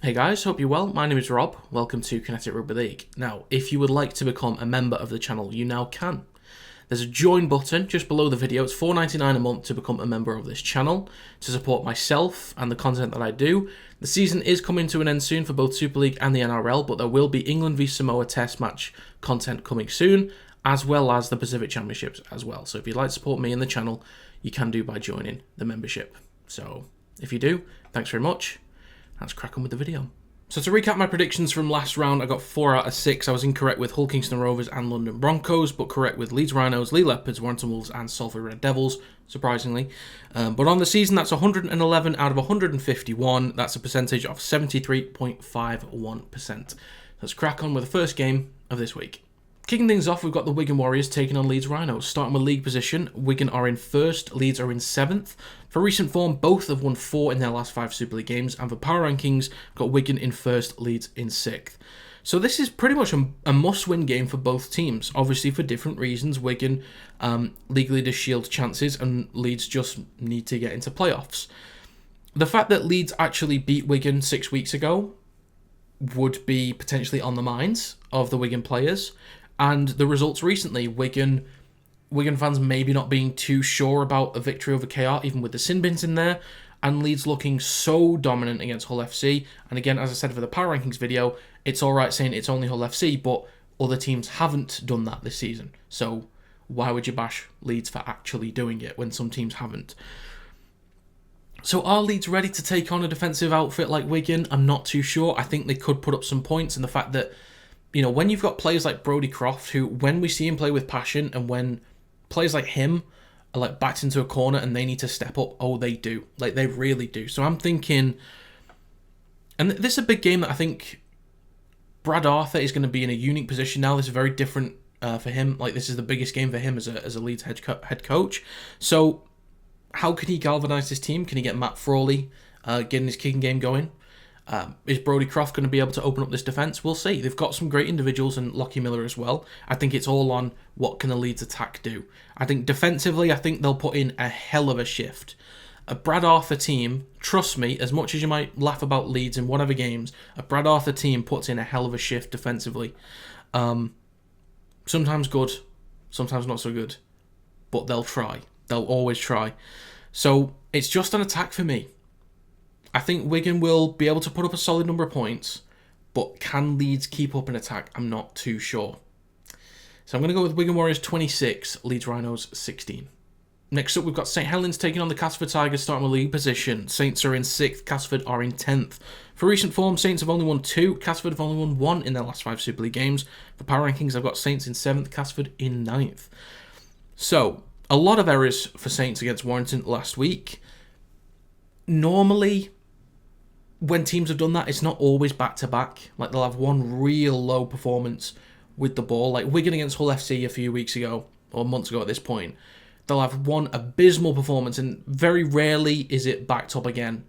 Hey guys, hope you're well. My name is Rob. Welcome to Kinetic Rugby League. Now, if you would like to become a member of the channel, you now can. There's a join button just below the video. It's $4.99 a month to become a member of this channel, to support myself and the content that I do. The season is coming to an end soon for both Super League and the NRL, but there will be England v Samoa test match content coming soon, as well as the Pacific Championships as well. So if you'd like to support me and the channel, you can do by joining the membership. So if you do, thanks very much. Let's crack on with the video. So to recap my predictions from last round, I got 4 out of 6. I was incorrect with Kingston Rovers and London Broncos, but correct with Leeds Rhinos, Leigh Leopards, Warrington Wolves and Salford Red Devils, surprisingly. But on the season, that's 111 out of 151. That's a percentage of 73.51%. Let's crack on with the first game of this week. Kicking things off, we've got the Wigan Warriors taking on Leeds Rhinos. Starting with league position, Wigan are in 1st, Leeds are in 7th. For recent form, both have won 4 in their last 5 Super League games, and for power rankings, got Wigan in 1st, Leeds in 6th. So this is pretty much a must-win game for both teams, obviously for different reasons. Wigan league leaders shield chances, and Leeds just need to get into playoffs. The fact that Leeds actually beat Wigan 6 weeks ago would be potentially on the minds of the Wigan players. And the results recently, Wigan fans maybe not being too sure about a victory over KR, even with the sin bins in there, and Leeds looking so dominant against Hull FC. And again, as I said for the power rankings video, it's alright saying it's only Hull FC, but other teams haven't done that this season. So why would you bash Leeds for actually doing it when some teams haven't? So are Leeds ready to take on a defensive outfit like Wigan? I'm not too sure. I think they could put up some points, and the fact that, you know, when you've got players like Brodie Croft, who, when we see him play with passion, and when players like him are like backed into a corner and they need to step up, oh, they do. Like, they really do. So I'm thinking, and this is a big game that I think Brad Arthur is going to be in a unique position now. This is very different for him. Like, this is the biggest game for him as a Leeds head coach. So how can he galvanise his team? Can he get Matt Frawley getting his kicking game going? Is Brodie Croft going to be able to open up this defence? We'll see. They've got some great individuals, and Lockie Miller as well. I think it's all on what can the Leeds attack do. I think defensively, I think they'll put in a hell of a shift. A Brad Arthur team, trust me, as much as you might laugh about Leeds in whatever games, a Brad Arthur team puts in a hell of a shift defensively. Sometimes good, sometimes not so good, but they'll try. They'll always try. So it's just an attack for me. I think Wigan will be able to put up a solid number of points, but can Leeds keep up an attack? I'm not too sure. So I'm going to go with Wigan Warriors 26, Leeds Rhinos 16. Next up, we've got St Helens taking on the Castleford Tigers, starting with league position. Saints are in 6th, Castleford are in 10th. For recent form, Saints have only won 2, Castleford have only won 1 in their last 5 Super League games. For power rankings, I've got Saints in 7th, Castleford in 9th. So, a lot of errors for Saints against Warrington last week. Normally, when teams have done that, it's not always back-to-back. Like, they'll have one real low performance with the ball. Like Wigan against Hull FC a few weeks ago, or months ago at this point. They'll have one abysmal performance, and very rarely is it backed up again.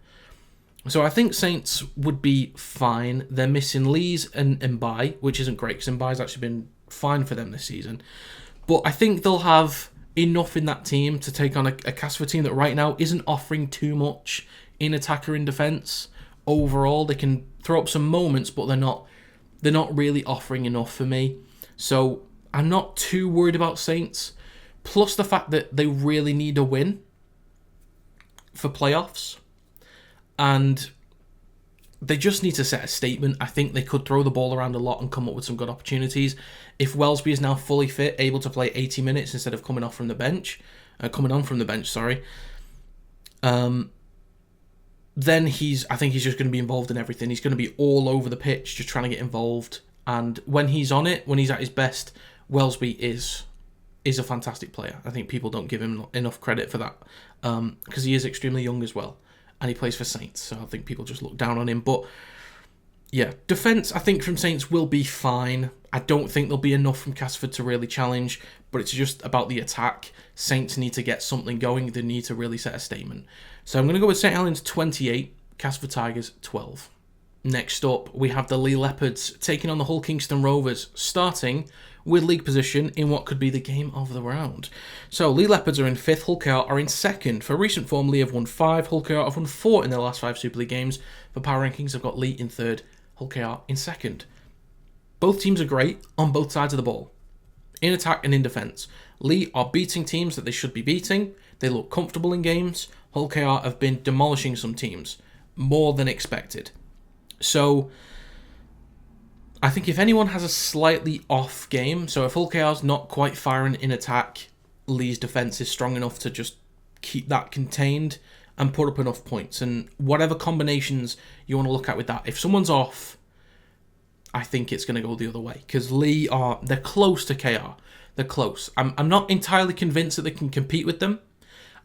So I think Saints would be fine. They're missing Lees and Mbai, which isn't great, because Mbai's actually been fine for them this season. But I think they'll have enough in that team to take on a Castleford team that right now isn't offering too much in attack or in defence. Overall, they can throw up some moments, but they're not really offering enough for me. So I'm not too worried about Saints. Plus the fact that they really need a win for playoffs, and they just need to set a statement. I think they could throw the ball around a lot and come up with some good opportunities. If Welsby is now fully fit, able to play 80 minutes instead of coming on from the bench, then I think he's just going to be involved in everything. He's going to be all over the pitch, just trying to get involved. And when he's on it, when he's at his best, Welsby is a fantastic player. I think people don't give him enough credit for that, because he is extremely young as well, and he plays for Saints, so I think people just look down on him. But yeah, defence, I think, from Saints will be fine. I don't think there'll be enough from Castleford to really challenge, but it's just about the attack. Saints need to get something going. They need to really set a statement. So I'm going to go with St Helens 28, Castleford Tigers 12. Next up, we have the Leigh Leopards taking on the Kingston Rovers, starting with league position in what could be the game of the round. So Leigh Leopards are in 5th, Hull KR are in 2nd. For recent form, Leigh have won 5, Hull KR have won 4 in their last 5 Super League games. For power rankings, I've got Leigh in 3rd, Hull KR in 2nd. Both teams are great on both sides of the ball, in attack and in defence. Leigh are beating teams that they should be beating. They look comfortable in games. Hull KR have been demolishing some teams, more than expected. So I think if anyone has a slightly off game, so if Hull KR's not quite firing in attack, Leigh's defence is strong enough to just keep that contained and put up enough points. And whatever combinations you want to look at with that, if someone's off, I think it's going to go the other way. Because Leigh they're close to KR. They're close. I'm not entirely convinced that they can compete with them.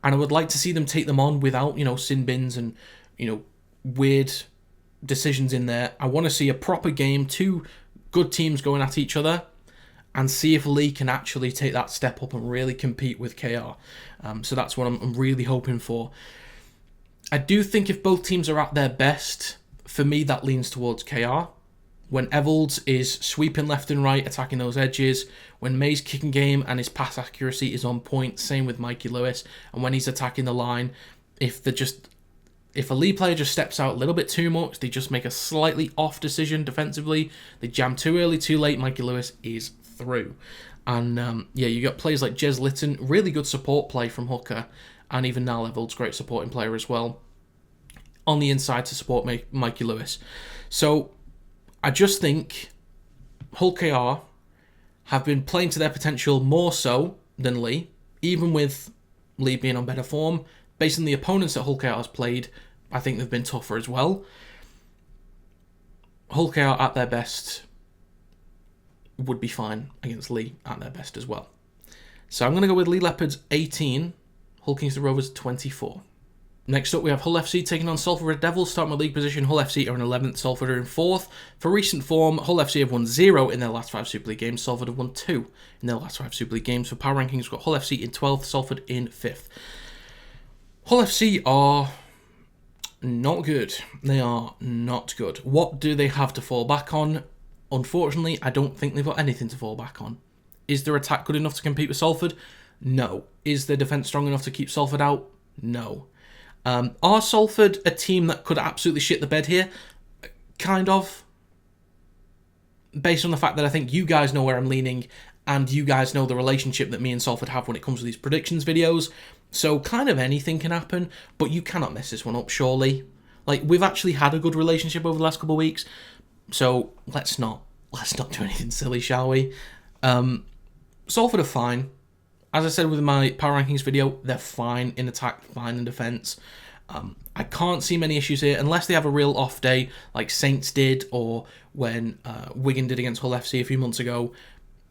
And I would like to see them take them on without, sin bins and, weird decisions in there. I want to see a proper game, 2 good teams going at each other, and see if Leigh can actually take that step up and really compete with KR. So that's what I'm really hoping for. I do think if both teams are at their best, for me that leans towards KR. When Evalds is sweeping left and right, attacking those edges, when May's kicking game and his pass accuracy is on point, same with Mikey Lewis, and when he's attacking the line, if a Leigh player just steps out a little bit too much, they just make a slightly off decision defensively, they jam too early, too late, Mikey Lewis is through. And you got players like Jez Litton, really good support play from hooker, and even Niall Evalds, great supporting player as well, on the inside to support Mikey Lewis. So I just think Hull KR have been playing to their potential more so than Leigh, even with Leigh being on better form. Based on the opponents that Hull KR has played, I think they've been tougher as well. Hull KR at their best would be fine against Leigh at their best as well. So I'm going to go with Leigh Leopards 18, Hull Kingston Rovers 24. Next up, we have Hull FC taking on Salford Red Devils. Starting with league position, Hull FC are in 11th, Salford are in 4th. For recent form, Hull FC have won 0 in their last 5 Super League games. Salford have won 2 in their last 5 Super League games. For power rankings, we've got Hull FC in 12th, Salford in 5th. Hull FC are not good. They are not good. What do they have to fall back on? Unfortunately, I don't think they've got anything to fall back on. Is their attack good enough to compete with Salford? No. Is their defence strong enough to keep Salford out? No. Are Salford a team that could absolutely shit the bed here? Kind of. Based on the fact that I think you guys know where I'm leaning, and you guys know the relationship that me and Salford have when it comes to these predictions videos. So kind of anything can happen, but you cannot mess this one up, surely. Like, we've actually had a good relationship over the last couple of weeks, so let's not do anything silly, shall we? Salford are fine. As I said with my power rankings video, they're fine in attack, fine in defence. I can't see many issues here, unless they have a real off day, like Saints did, or when Wigan did against Hull FC a few months ago.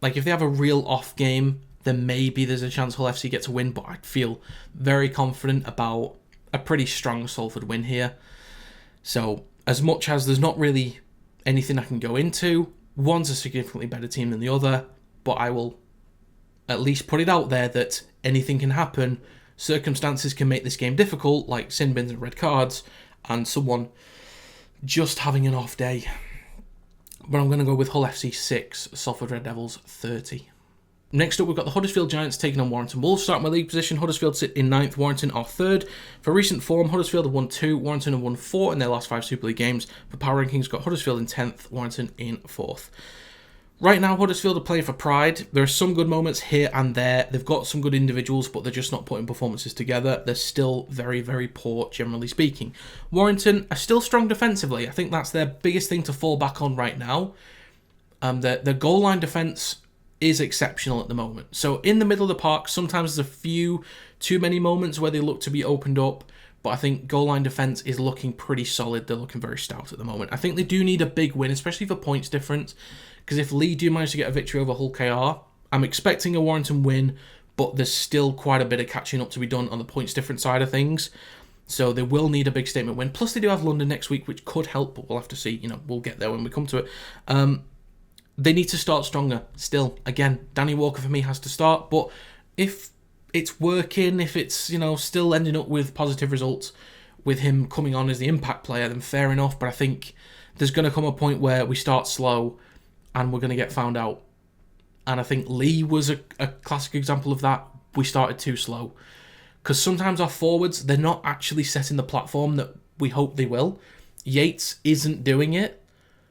Like, if they have a real off game, then maybe there's a chance Hull FC gets a win, but I feel very confident about a pretty strong Salford win here. So, as much as there's not really anything I can go into, one's a significantly better team than the other, but I will at least put it out there that anything can happen. Circumstances can make this game difficult, like sin bins and red cards, and someone just having an off day. But I'm going to go with Hull FC 6, Salford Red Devils 30. Next up, we've got the Huddersfield Giants taking on Warrington Wolves. Starting with league position, Huddersfield sit in 9th, Warrington are 3rd. For recent form, Huddersfield have won 2, Warrington have won 4 in their last 5 Super League games. For power rankings, we've got Huddersfield in 10th, Warrington in 4th. Right now, Huddersfield are playing for pride. There are some good moments here and there. They've got some good individuals, but they're just not putting performances together. They're still very, very poor, generally speaking. Warrington are still strong defensively. I think that's their biggest thing to fall back on right now. Their goal line defence is exceptional at the moment. So in the middle of the park, sometimes there's a few too many moments where they look to be opened up, but I think goal line defence is looking pretty solid. They're looking very stout at the moment. I think they do need a big win, especially for points difference, because if Leigh do manage to get a victory over Hull KR, I'm expecting a Warrington win, but there's still quite a bit of catching up to be done on the points difference side of things. So they will need a big statement win. Plus they do have London next week, which could help, but we'll have to see. We'll get there when we come to it. They need to start stronger still. Again, Danny Walker for me has to start, but if it's working, if it's, still ending up with positive results with him coming on as the impact player, then fair enough. But I think there's going to come a point where we start slow and we're going to get found out. And I think Leigh was a classic example of that. We started too slow. Because sometimes our forwards, they're not actually setting the platform that we hope they will. Yates isn't doing it.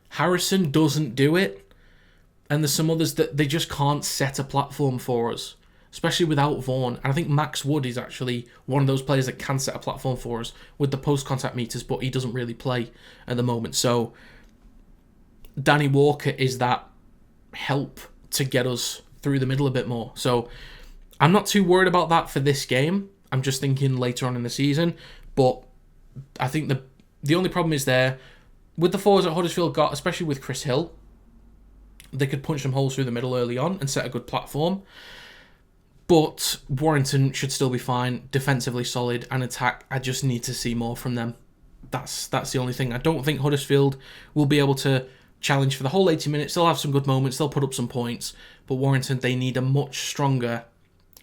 Harrison doesn't do it. And there's some others that they just can't set a platform for us, especially without Vaughan. And I think Max Wood is actually one of those players that can set a platform for us with the post-contact meters, but he doesn't really play at the moment. So Danny Walker is that help to get us through the middle a bit more. So I'm not too worried about that for this game. I'm just thinking later on in the season. But I think the only problem is there with the forwards that Huddersfield got, especially with Chris Hill, they could punch some holes through the middle early on and set a good platform. But Warrington should still be fine, defensively solid, and attack. I just need to see more from them. That's the only thing. I don't think Huddersfield will be able to challenge for the whole 80 minutes. They'll have some good moments. They'll put up some points. But Warrington, they need a much stronger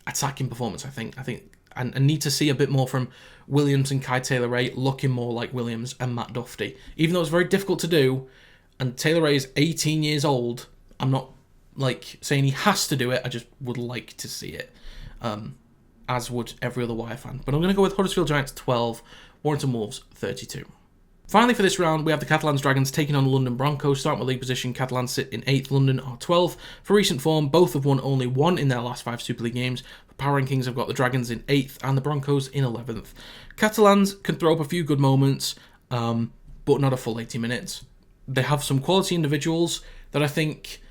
attacking performance, I think. And need to see a bit more from Williams and Kai Taylor-Ray looking more like Williams and Matt Duffy. Even though it's very difficult to do, and Taylor-Ray is 18 years old, I'm not saying he has to do it. I just would like to see it, as would every other Wire fan. But I'm going to go with Huddersfield Giants 12, Warrington Wolves 32. Finally, for this round, we have the Catalans Dragons taking on the London Broncos. Starting with league position, Catalans sit in 8th, London are 12th. For recent form, both have won only one in their last 5 Super League games. For power rankings, I've got the Dragons in 8th and the Broncos in 11th. Catalans can throw up a few good moments, but not a full 80 minutes. They have some quality individuals that I think,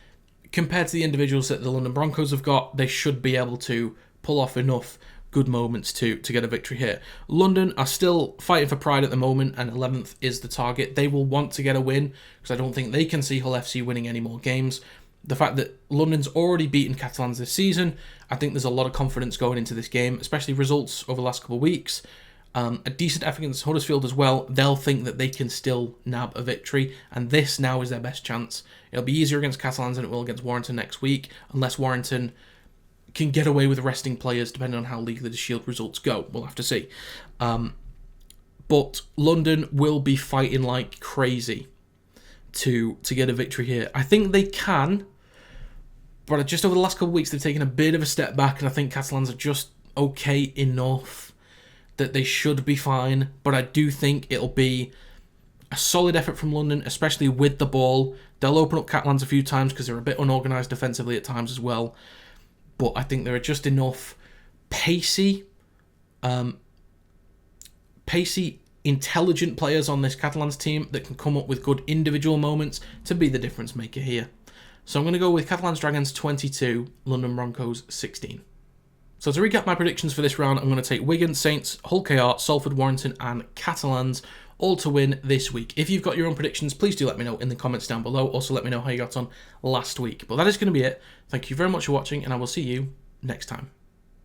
compared to the individuals that the London Broncos have got, they should be able to pull off enough good moments to get a victory here. London are still fighting for pride at the moment, and 11th is the target. They will want to get a win, because I don't think they can see Hull FC winning any more games. The fact that London's already beaten Catalans this season, I think there's a lot of confidence going into this game, especially results over the last couple of weeks. A decent effort against Huddersfield as well. They'll think that they can still nab a victory, and this now is their best chance. It'll be easier against Catalans than it will against Warrington next week, unless Warrington can get away with resting players, depending on how League of the Shield results go. We'll have to see. But London will be fighting like crazy to get a victory here. I think they can, but just over the last couple of weeks, they've taken a bit of a step back, and I think Catalans are just okay enough that they should be fine. But I do think it'll be a solid effort from London, especially with the ball. They'll open up Catalans a few times because they're a bit unorganised defensively at times as well. But I think there are just enough pacey, intelligent players on this Catalans team that can come up with good individual moments to be the difference maker here. So I'm going to go with Catalans Dragons 22, London Broncos 16. So to recap my predictions for this round, I'm going to take Wigan, Saints, Hull KR, Salford, Warrington and Catalans all to win this week. If you've got your own predictions, please do let me know in the comments down below. Also let me know how you got on last week. But that is going to be it. Thank you very much for watching, and I will see you next time.